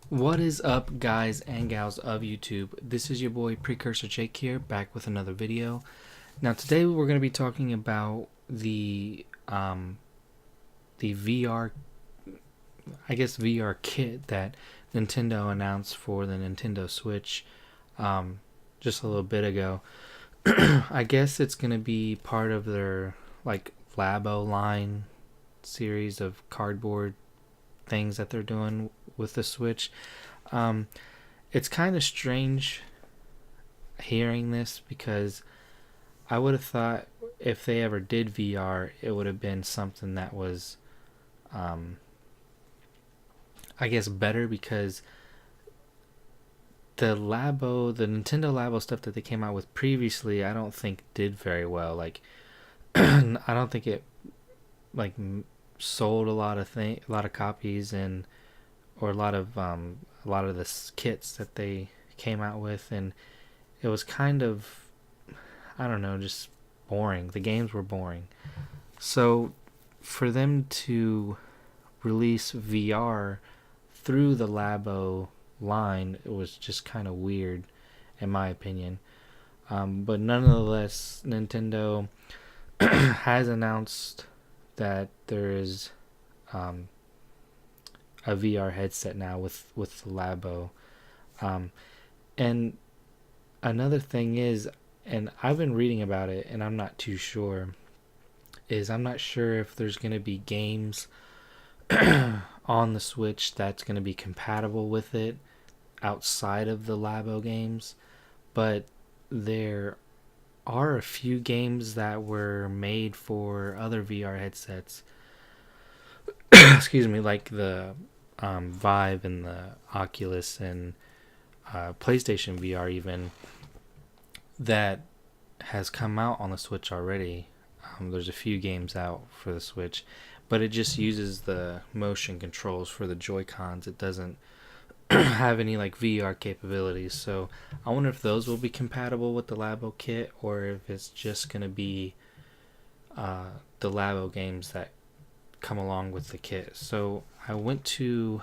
What is up, guys and gals of YouTube? This is your boy Precursor Jake here, back with another video. Now today we're going to be talking about the VR, I guess VR kit that Nintendo announced for the Nintendo Switch just a little bit ago. I guess it's going to be part of their like Labo line series of cardboard things that they're doing with the Switch. Um, it's kind of strange hearing this because I would have thought if they ever did VR, it would have been something that was, um, I guess, better because the Nintendo Labo stuff that they came out with previously, I don't think did very well. Like, I don't think it like sold a lot of copies, and or a lot of the kits that they came out with, and it was kind of, I don't know, just boring. The games were boring. So for them to release VR through the Labo line, it was just kind of weird, in my opinion. But nonetheless, Nintendo has announced that there is um, a VR headset now with the Labo. Um, and another thing is, and I've been reading about it, and I'm not too sure, is I'm not sure if there's going to be games on the Switch that's going to be compatible with it outside of the Labo games, but there are a few games that were made for other VR headsets. Excuse me, like the Vive and the Oculus and PlayStation VR, even that has come out on the Switch already. There's a few games out for the Switch, but it just uses the motion controls for the Joy Cons. It doesn't have any like VR capabilities. So I wonder if those will be compatible with the Labo kit, or if it's just gonna be the Labo games that come along with the kit. So I went to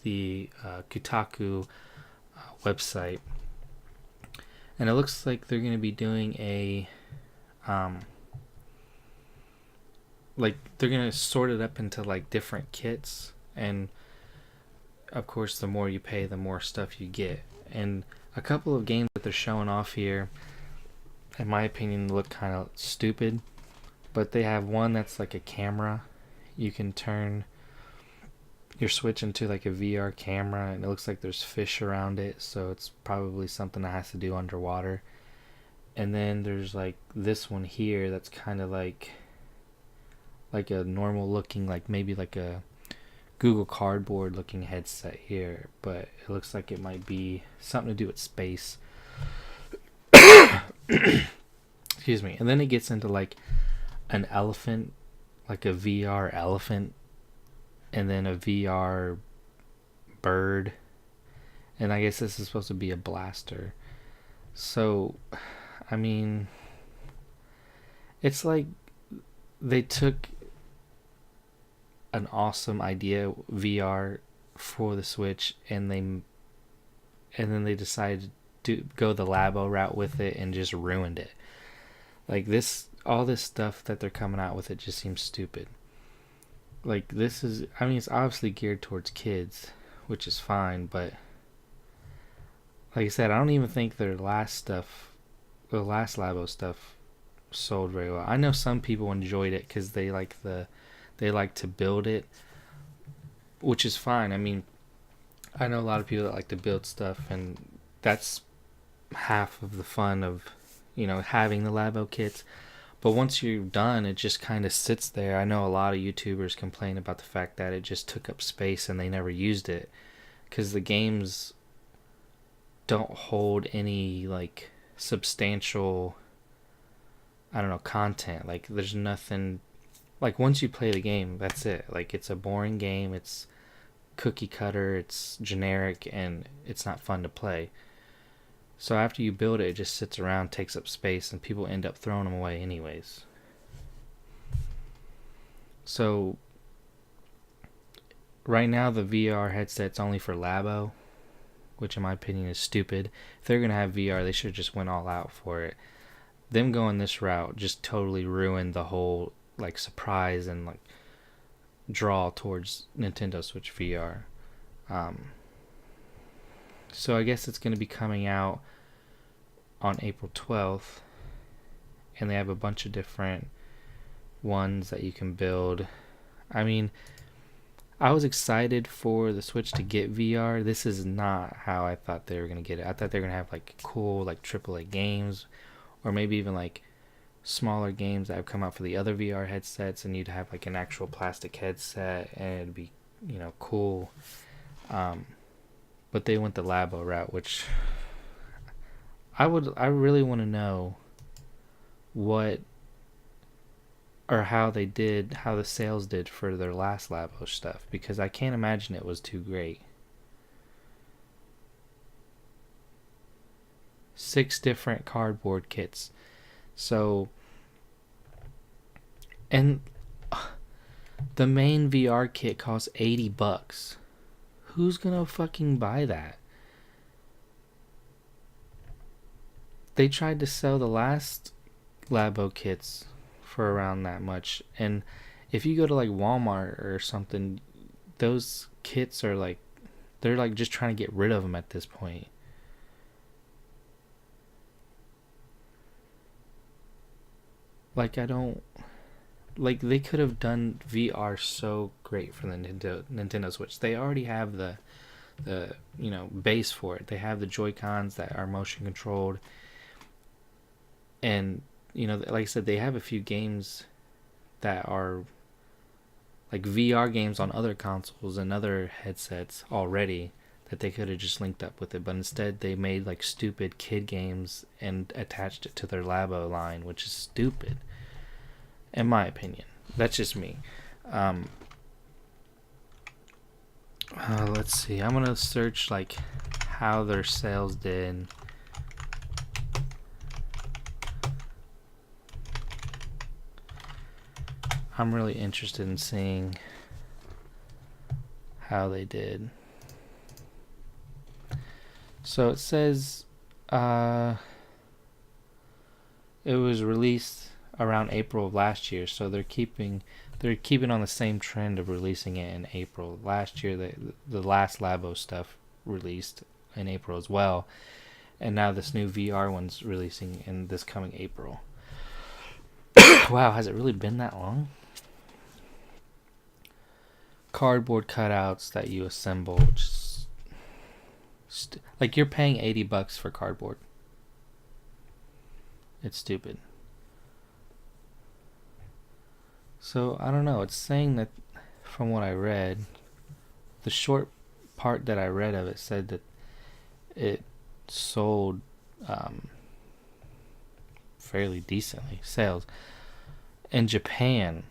the Kotaku website, and it looks like they're going to be doing a like they're going to sort it up into like different kits, and of course the more you pay, the more stuff you get. And a couple of games that they're showing off here, in my opinion, look kind of stupid, but they have one that's like a camera. You can turn your Switch into like a VR camera, and it looks like there's fish around it, so it's probably something that has to do underwater. And then there's like this one here that's kind of like a normal looking, like maybe like a Google Cardboard looking headset here, but it looks like it might be something to do with space. Excuse me. And then it gets into like an elephant, like a VR elephant, and then a VR bird, and I guess this is supposed to be a blaster. So, I mean, it's like they took an awesome idea, VR, for the Switch, and then they decided to go the Labo route with it and just ruined it. Like this, all this stuff that they're coming out with, it just seems stupid. Like this is, I mean, it's obviously geared towards kids, which is fine, but like I said, I don't even think their last stuff, the last Labo stuff, sold very well. I know some people enjoyed it because they like to build it, which is fine. I mean, I know a lot of people that like to build stuff, and that's half of the fun of, having the Labo kits. But once you're done, it just kind of sits there. I know a lot of YouTubers complain about the fact that it just took up space and they never used it because the games don't hold any like substantial, I don't know, content. Like there's nothing, like once you play the game, that's it. Like it's a boring game. It's cookie cutter, it's generic, and it's not fun to play. So after you build it, it just sits around, takes up space, and people end up throwing them away anyways. So right now the VR headset's only for Labo, which in my opinion is stupid. If they're gonna have VR, they should have just went all out for it. Them going this route just totally ruined the whole like surprise and like draw towards Nintendo Switch VR. Um, so I guess it's gonna be coming out on April 12th, and they have a bunch of different ones that you can build. I mean, I was excited for the Switch to get VR. This is not how I thought they were going to get it. I thought they were going to have like cool like AAA games, or maybe even like smaller games that have come out for the other VR headsets, and you'd have like an actual plastic headset and it'd be, you know, cool. But they went the Labo route, which I really want to know what or how the sales did for their last Labo stuff, because I can't imagine it was too great. 6 different cardboard kits. So, and the main VR kit costs $80. Who's gonna fucking buy that? They tried to sell the last Labo kits for around that much, and if you go to like Walmart or something, those kits are like, they're like just trying to get rid of them at this point. Like, I don't like, they could have done VR so great for the Nintendo Switch. They already have the you know, base for it. They have the Joy-Cons that are motion controlled, and you know, like I said, they have a few games that are like VR games on other consoles and other headsets already that they could have just linked up with it, but instead they made like stupid kid games and attached it to their Labo line, which is stupid in my opinion. That's just me. Let's see, I'm gonna search like how their sales did. I'm really interested in seeing how they did. So it says it was released around April of last year, so they're keeping on the same trend of releasing it in April. Last year the last Labo stuff released in April as well, and now this new VR one's releasing in this coming April. Wow, has it really been that long? Cardboard cutouts that you assemble, which is like, you're paying $80 for cardboard. It's stupid. So I don't know, it's saying that, from what I read, the short part that I read of it said that it sold fairly decently, sales. In Japan,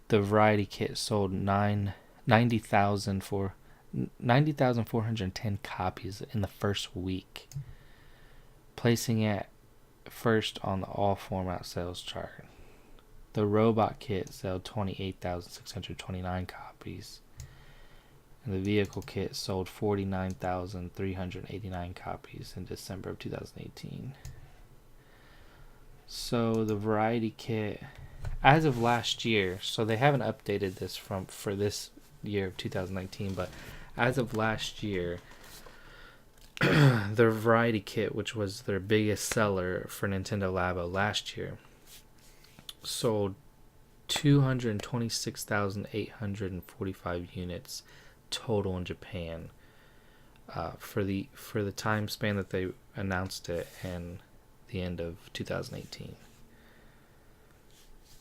the variety kit sold 90,410 copies in the first week, placing it first on the all format sales chart. The robot kit sold 28,629 copies, and the vehicle kit sold 49,389 copies in December of 2018. So the variety kit, as of last year, so they haven't updated this for this year of 2019, but as of last year, their variety kit, which was their biggest seller for Nintendo Labo last year, sold 226,845 units total in Japan, for the time span that they announced it and the end of 2018.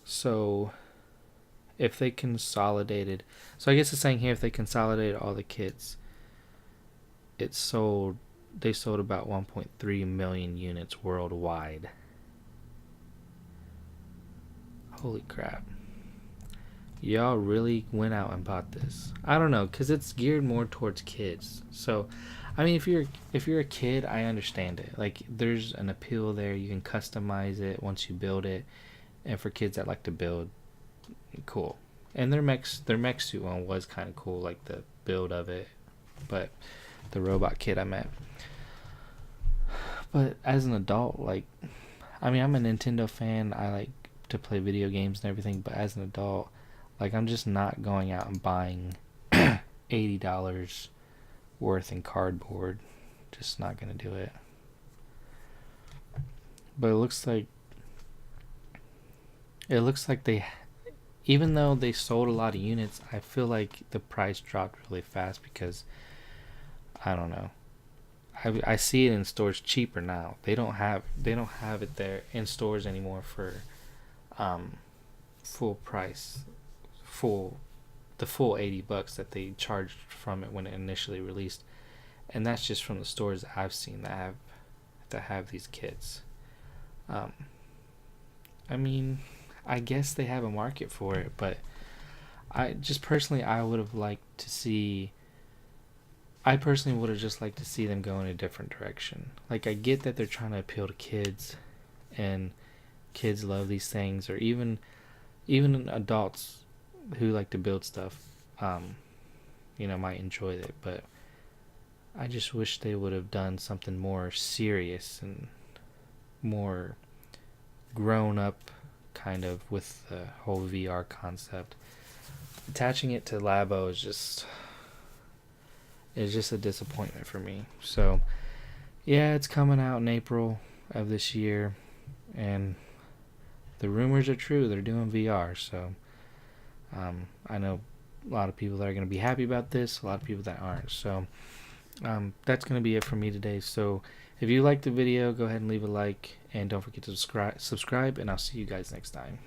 So if they consolidated, so I guess it's saying here, if they consolidated all the kits, they sold about 1.3 million units worldwide. Holy crap. Y'all really went out and bought this. I don't know, because it's geared more towards kids. So, I mean, if you're a kid, I understand it. Like, there's an appeal there. You can customize it once you build it. And for kids that like to build, cool. And their mech suit one was kind of cool, like the build of it. But the robot kid I met. But as an adult, like, I mean, I'm a Nintendo fan. I like to play video games and everything. But as an adult, like, I'm just not going out and buying $80 worth in cardboard. Just not gonna do it. But it looks like they, even though they sold a lot of units, I feel like the price dropped really fast because I don't know. I see it in stores cheaper now. They don't have it there in stores anymore for um full price, full the full $80 that they charged from it when it initially released, and that's just from the stores that I've seen that have these kits. Um, I mean, I guess they have a market for it, but I just personally I would have liked to see. I personally would have just liked to see them go in a different direction. Like, I get that they're trying to appeal to kids, and kids love these things, or even adults who like to build stuff, um, might enjoy it. But I just wish they would have done something more serious and more grown up, kind of, with the whole VR concept. Attaching it to Labo is just a disappointment for me. So yeah, it's coming out in April of this year, and the rumors are true. They're doing VR, so I know a lot of people that are going to be happy about this, a lot of people that aren't. So that's going to be it for me today. So if you liked the video, go ahead and leave a like, and don't forget to subscribe, and I'll see you guys next time.